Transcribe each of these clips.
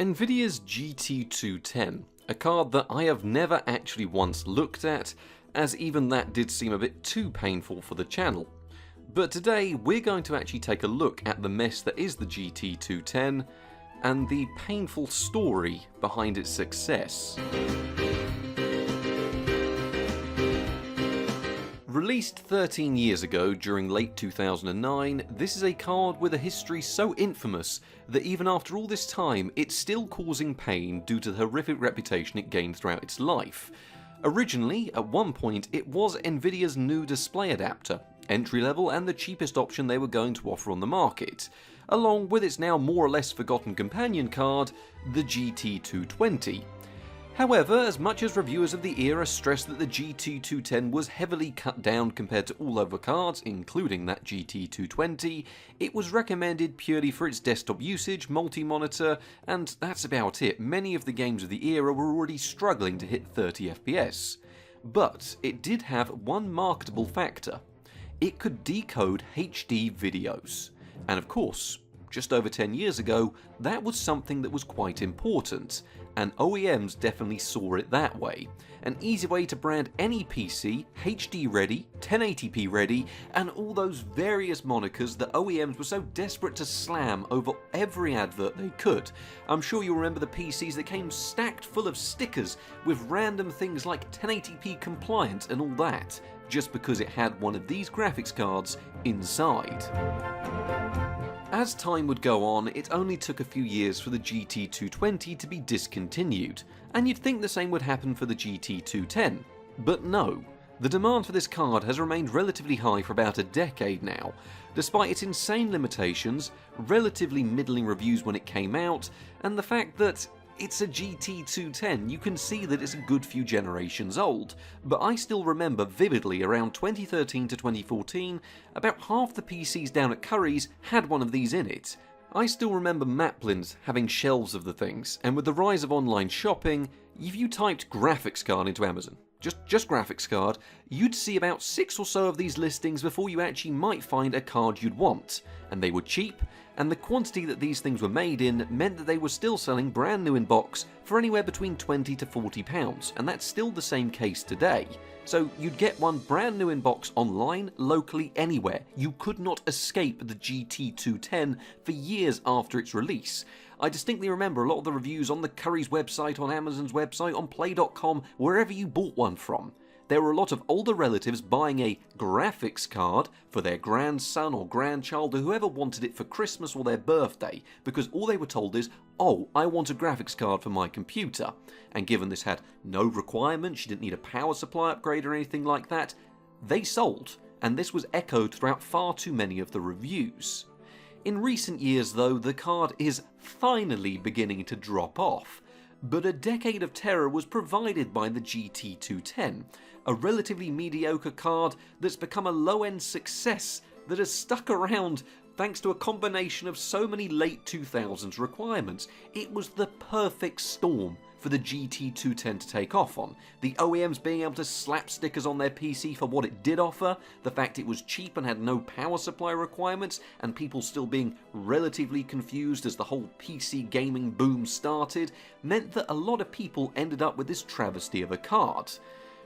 Nvidia's GT210, a card that I have never actually once looked at, as even that did seem a bit too painful for the channel. But today we're going to actually take a look at the mess that is the GT210 and the painful story behind its success. Released 13 years ago during late 2009, this is a card with a history so infamous that even after all this time it's still causing pain due to the horrific reputation it gained throughout its life. Originally, at one point, it was Nvidia's new display adapter, entry level and the cheapest option they were going to offer on the market, along with its now more or less forgotten companion card, the GT220. However, as much as reviewers of the era stressed that the GT210 was heavily cut down compared to all other cards, including that GT220, it was recommended purely for its desktop usage, multi-monitor, and that's about it. Many of the games of the era were already struggling to hit 30 FPS. But it did have one marketable factor. It could decode HD videos. And of course, just over 10 years ago, that was something that was quite important, and OEMs definitely saw it that way. An easy way to brand any PC HD ready, 1080p ready, and all those various monikers that OEMs were so desperate to slam over every advert they could. I'm sure you'll remember the PCs that came stacked full of stickers with random things like 1080p compliant and all that, just because it had one of these graphics cards inside. As time would go on, it only took a few years for the GT220 to be discontinued, and you'd think the same would happen for the GT210. But no, the demand for this card has remained relatively high for about a decade now, despite its insane limitations, relatively middling reviews when it came out, and the fact that it's a GT210, you can see that it's a good few generations old, but I still remember vividly around 2013 to 2014, about half the PCs down at Curry's had one of these in it. I still remember Maplins having shelves of the things, and with the rise of online shopping, if you typed graphics card into Amazon, just graphics card, you'd see about 6 or so of these listings before you actually might find a card you'd want, and they were cheap, and the quantity that these things were made in meant that they were still selling brand new in box for anywhere between £20 to £40, and that's still the same case today. So you'd get one brand new in box online, locally, anywhere. You could not escape the GT210 for years after its release. I distinctly remember a lot of the reviews on the Curry's website, on Amazon's website, on Play.com, wherever you bought one from. There were a lot of older relatives buying a graphics card for their grandson or grandchild or whoever wanted it for Christmas or their birthday, because all they were told is, oh, I want a graphics card for my computer. And given this had no requirements, you didn't need a power supply upgrade or anything like that, they sold, and this was echoed throughout far too many of the reviews. In recent years though, the card is finally beginning to drop off. But a decade of terror was provided by the GT210, a relatively mediocre card that's become a low-end success that has stuck around thanks to a combination of so many late 2000s requirements. It was the perfect storm for the GT210 to take off on. The OEMs being able to slap stickers on their PC for what it did offer, the fact it was cheap and had no power supply requirements, and people still being relatively confused as the whole PC gaming boom started, meant that a lot of people ended up with this travesty of a card.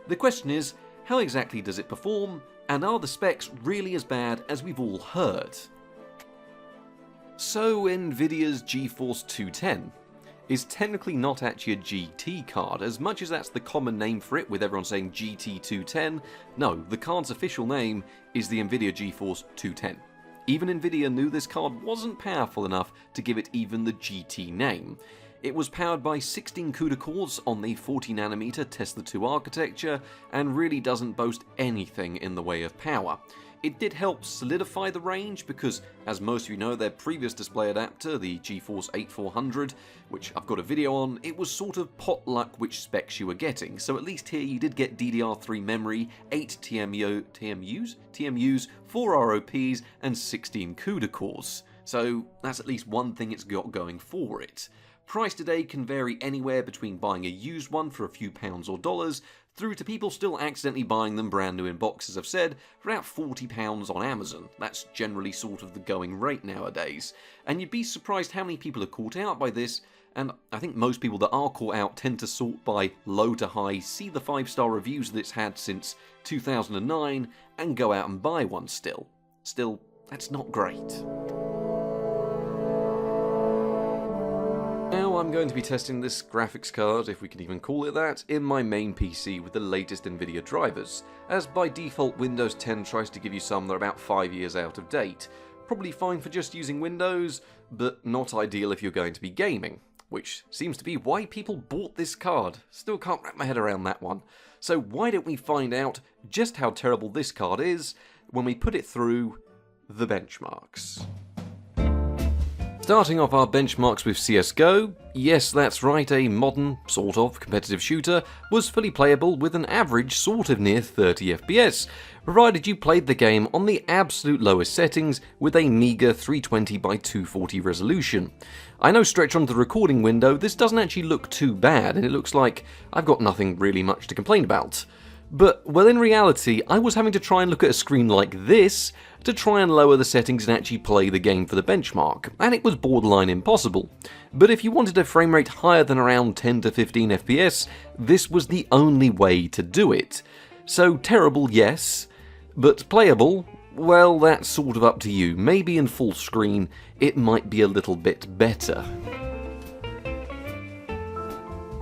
The question is, how exactly does it perform, and are the specs really as bad as we've all heard? So Nvidia's GeForce 210 is technically not actually a GT card, as much as that's the common name for it with everyone saying GT210. No, the card's official name is the Nvidia GeForce 210. Even Nvidia knew this card wasn't powerful enough to give it even the GT name. It was powered by 16 CUDA cores on the 40nm Tesla 2 architecture, and really doesn't boast anything in the way of power. It did help solidify the range because, as most of you know, their previous display adapter, the GeForce 8400, which I've got a video on, it was sort of potluck which specs you were getting. So at least here you did get DDR3 memory, 8 TMUs, 4 ROPs, and 16 CUDA cores. So that's at least one thing it's got going for it. Price today can vary anywhere between buying a used one for a few pounds or dollars, through to people still accidentally buying them brand new in box, as I've said, for about £40 on Amazon. That's generally sort of the going rate nowadays. And you'd be surprised how many people are caught out by this and I think most people that are caught out tend to sort by low to high, see the 5-star reviews that it's had since 2009, and go out and buy one still. Still, that's not great. Now I'm going to be testing this graphics card, if we can even call it that, in my main PC with the latest Nvidia drivers, as by default Windows 10 tries to give you some that are about 5 years out of date. Probably fine for just using Windows, but not ideal if you're going to be gaming, which seems to be why people bought this card. Still can't wrap my head around that one. So why don't we find out just how terrible this card is when we put it through the benchmarks. Starting off our benchmarks with CSGO, yes, that's right, a modern, sort of, competitive shooter was fully playable with an average sort of near 30 FPS, provided you played the game on the absolute lowest settings with a meager 320 by 240 resolution. I know stretched onto the recording window, this doesn't actually look too bad, and it looks like I've got nothing really much to complain about. But, well, in reality, I was having to try and look at a screen like this to try and lower the settings and actually play the game for the benchmark, and it was borderline impossible. But if you wanted a frame rate higher than around 10 to 15 FPS, this was the only way to do it. So terrible, yes, but playable, well, that's sort of up to you. Maybe in full screen, it might be a little bit better.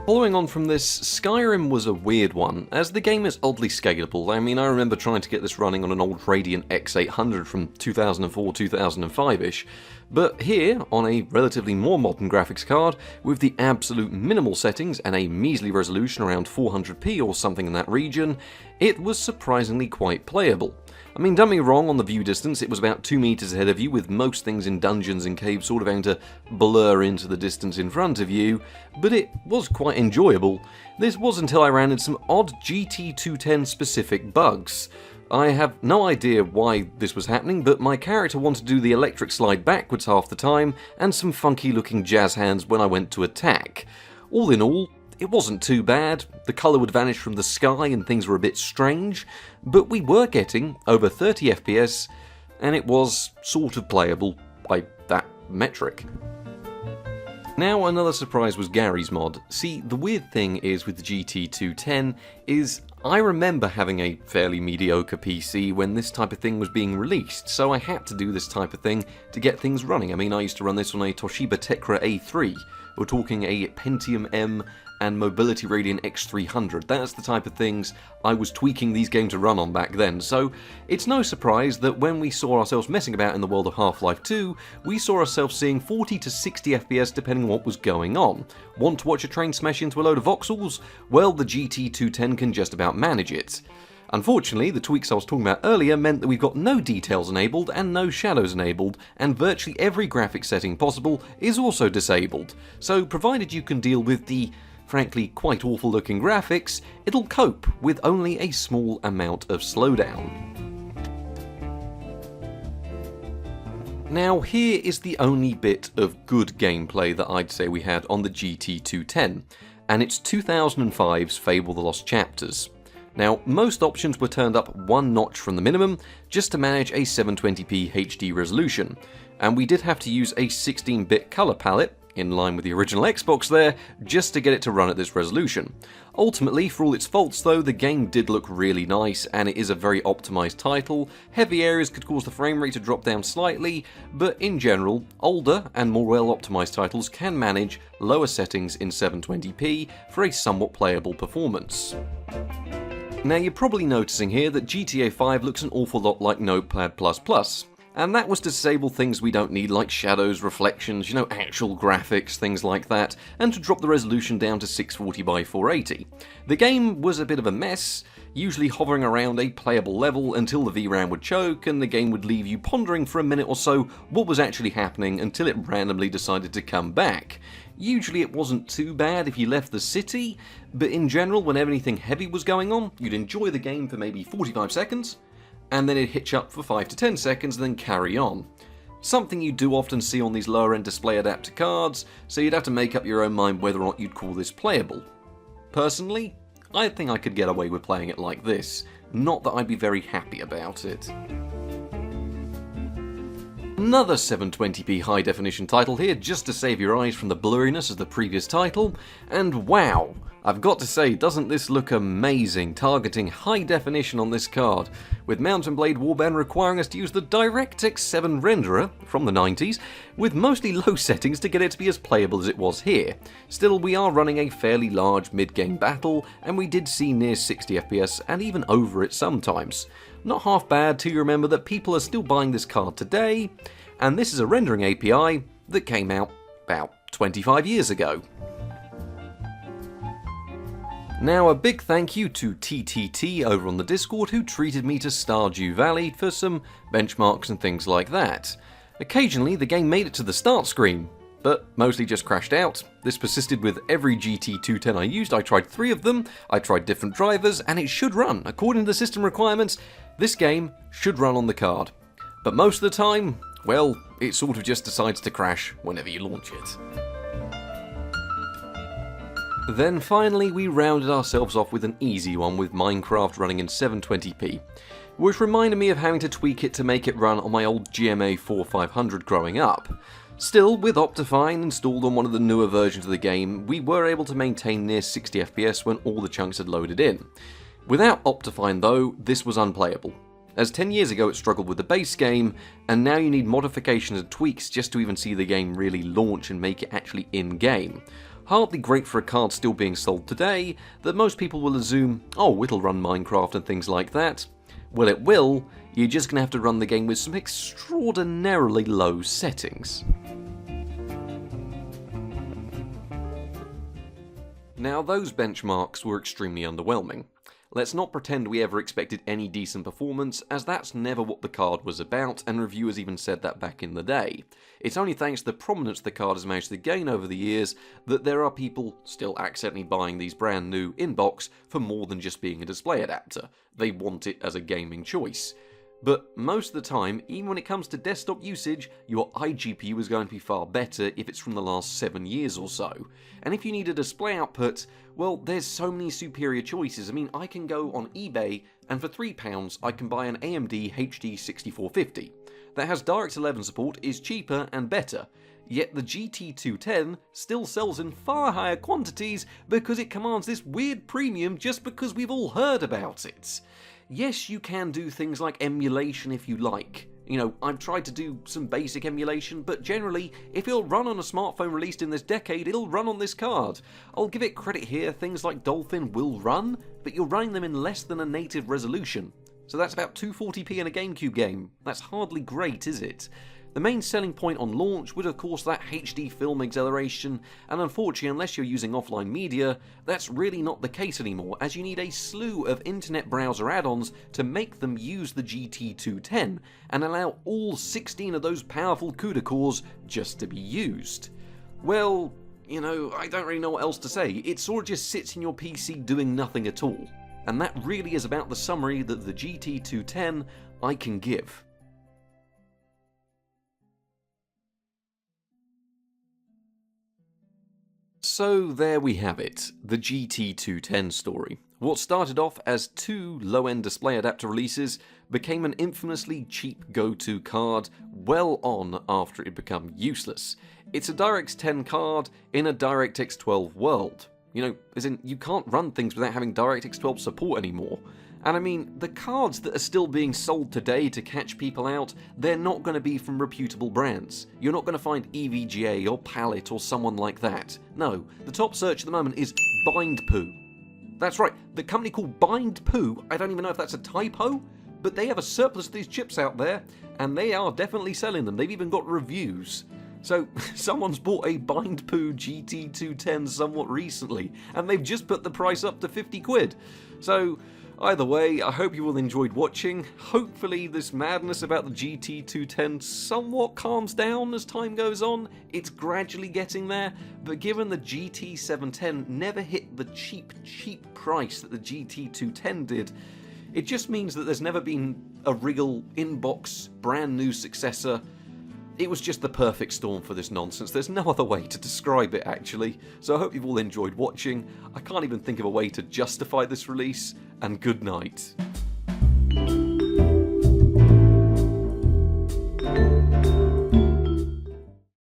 Following on from this, Skyrim was a weird one, as the game is oddly scalable. I mean, I remember trying to get this running on an old Radiant X800 from 2004-2005-ish, but here, on a relatively more modern graphics card, with the absolute minimal settings and a measly resolution around 400p or something in that region, it was surprisingly quite playable. I mean, don't get me wrong, on the view distance it was about 2 meters ahead of you, with most things in dungeons and caves sort of having to blur into the distance in front of you, but it was quite enjoyable. This was until I ran into some odd GT210 specific bugs. I have no idea why this was happening, but my character wanted to do the electric slide backwards half the time, and some funky looking jazz hands when I went to attack. All in all, it wasn't too bad, the colour would vanish from the sky and things were a bit strange, but we were getting over 30 FPS, and it was sort of playable by that metric. Now another surprise was Gary's mod. See, the weird thing is with the GT210 is I remember having a fairly mediocre PC when this type of thing was being released, so I had to do this type of thing to get things running. I mean, I used to run this on a Toshiba Tecra A3. We're talking a Pentium M and Mobility Radeon X300. That's the type of things I was tweaking these games to run on back then, so it's no surprise that when we saw ourselves messing about in the world of Half-Life 2, we saw ourselves seeing 40 to 60 FPS depending on what was going on. Want to watch a train smash into a load of voxels? Well, the GT210 can just about manage it. Unfortunately, the tweaks I was talking about earlier meant that we've got no details enabled and no shadows enabled, and virtually every graphics setting possible is also disabled. So provided you can deal with the frankly quite awful looking graphics, it'll cope with only a small amount of slowdown. Now here is the only bit of good gameplay that I'd say we had on the GT210, and it's 2005's Fable the Lost Chapters. Now, most options were turned up one notch from the minimum, just to manage a 720p HD resolution, and we did have to use a 16-bit colour palette, in line with the original Xbox there, just to get it to run at this resolution. Ultimately, for all its faults though, the game did look really nice, and it is a very optimised title. Heavy areas could cause the frame rate to drop down slightly, but in general, older and more well-optimised titles can manage lower settings in 720p for a somewhat playable performance. Now you're probably noticing here that GTA 5 looks an awful lot like Notepad++, and that was to disable things we don't need like shadows, reflections, you know, actual graphics, things like that, and to drop the resolution down to 640 by 480. The game was a bit of a mess, usually hovering around a playable level until the VRAM would choke and the game would leave you pondering for a minute or so what was actually happening until it randomly decided to come back. Usually it wasn't too bad if you left the city, but in general, whenever anything heavy was going on, you'd enjoy the game for maybe 45 seconds, and then it'd hitch up for 5 to 10 seconds and then carry on. Something you do often see on these lower end display adapter cards, so you'd have to make up your own mind whether or not you'd call this playable. Personally, I think I could get away with playing it like this, not that I'd be very happy about it. Another 720p high definition title here, just to save your eyes from the blurriness of the previous title, and wow, I've got to say, doesn't this look amazing, targeting high definition on this card, with Mount & Blade Warband requiring us to use the DirectX 7 renderer from the 90s, with mostly low settings to get it to be as playable as it was here. Still, we are running a fairly large mid-game battle, and we did see near 60 FPS and even over it sometimes. Not half bad till you remember that people are still buying this card today, and this is a rendering API that came out about 25 years ago. Now, a big thank you to TTT over on the Discord who treated me to Stardew Valley for some benchmarks and things like that. Occasionally the game made it to the start screen, but mostly just crashed out. This persisted with every GT210 I used. I tried 3 of them, I tried different drivers, and it should run. According to the system requirements, this game should run on the card. But most of the time, well, it sort of just decides to crash whenever you launch it. Then finally we rounded ourselves off with an easy one with Minecraft running in 720p, which reminded me of having to tweak it to make it run on my old GMA 4500 growing up. Still, with Optifine installed on one of the newer versions of the game, we were able to maintain near 60 FPS when all the chunks had loaded in. Without Optifine though, this was unplayable, as 10 years ago it struggled with the base game, and now you need modifications and tweaks just to even see the game really launch and make it actually in-game. Hardly great for a card still being sold today, that most people will assume, oh, it'll run Minecraft and things like that. Well, it will, you're just going to have to run the game with some extraordinarily low settings. Now, those benchmarks were extremely underwhelming. Let's not pretend we ever expected any decent performance, as that's never what the card was about, and reviewers even said that back in the day. It's only thanks to the prominence the card has managed to gain over the years that there are people still accidentally buying these brand new in-box for more than just being a display adapter. They want it as a gaming choice. But most of the time, even when it comes to desktop usage, your iGPU is going to be far better if it's from the last 7 years or so. And if you need a display output, well, there's so many superior choices. I mean, I can go on eBay and for £3 I can buy an AMD HD 6450. That has DirectX 11 support, is cheaper and better. Yet the GT210 still sells in far higher quantities because it commands this weird premium just because we've all heard about it. Yes, you can do things like emulation if you like. You know, I've tried to do some basic emulation, but generally, if it'll run on a smartphone released in this decade, it'll run on this card. I'll give it credit here, things like Dolphin will run, but you're running them in less than a native resolution. So that's about 240p in a GameCube game. That's hardly great, is it? The main selling point on launch would of course that HD film acceleration, and unfortunately unless you're using offline media, that's really not the case anymore, as you need a slew of internet browser add-ons to make them use the GT210, and allow all 16 of those powerful CUDA cores just to be used. Well, you know, I don't really know what else to say. It sort of just sits in your PC doing nothing at all. And that really is about the summary that the GT210 I can give. So there we have it, the GT210 story. What started off as 2 low-end display adapter releases became an infamously cheap go-to card well on after it had become useless. It's a DirectX 10 card in a DirectX 12 world. You know, as in, you can't run things without having DirectX 12 support anymore. And I mean, the cards that are still being sold today to catch people out, they're not going to be from reputable brands. You're not going to find EVGA or Palette or someone like that. No, the top search at the moment is BindPoo. That's right, the company called BindPoo, I don't even know if that's a typo, but they have a surplus of these chips out there, and they are definitely selling them. They've even got reviews. So, someone's bought a BindPoo GT210 somewhat recently, and they've just put the price up to 50 quid. So, either way, I hope you all enjoyed watching. Hopefully this madness about the GT210 somewhat calms down as time goes on. It's gradually getting there, but given the GT710 never hit the cheap price that the GT210 did, it just means that there's never been a real in-box, brand new successor. It was just the perfect storm for this nonsense. There's no other way to describe it, actually. So I hope you've all enjoyed watching. I can't even think of a way to justify this release, and good night.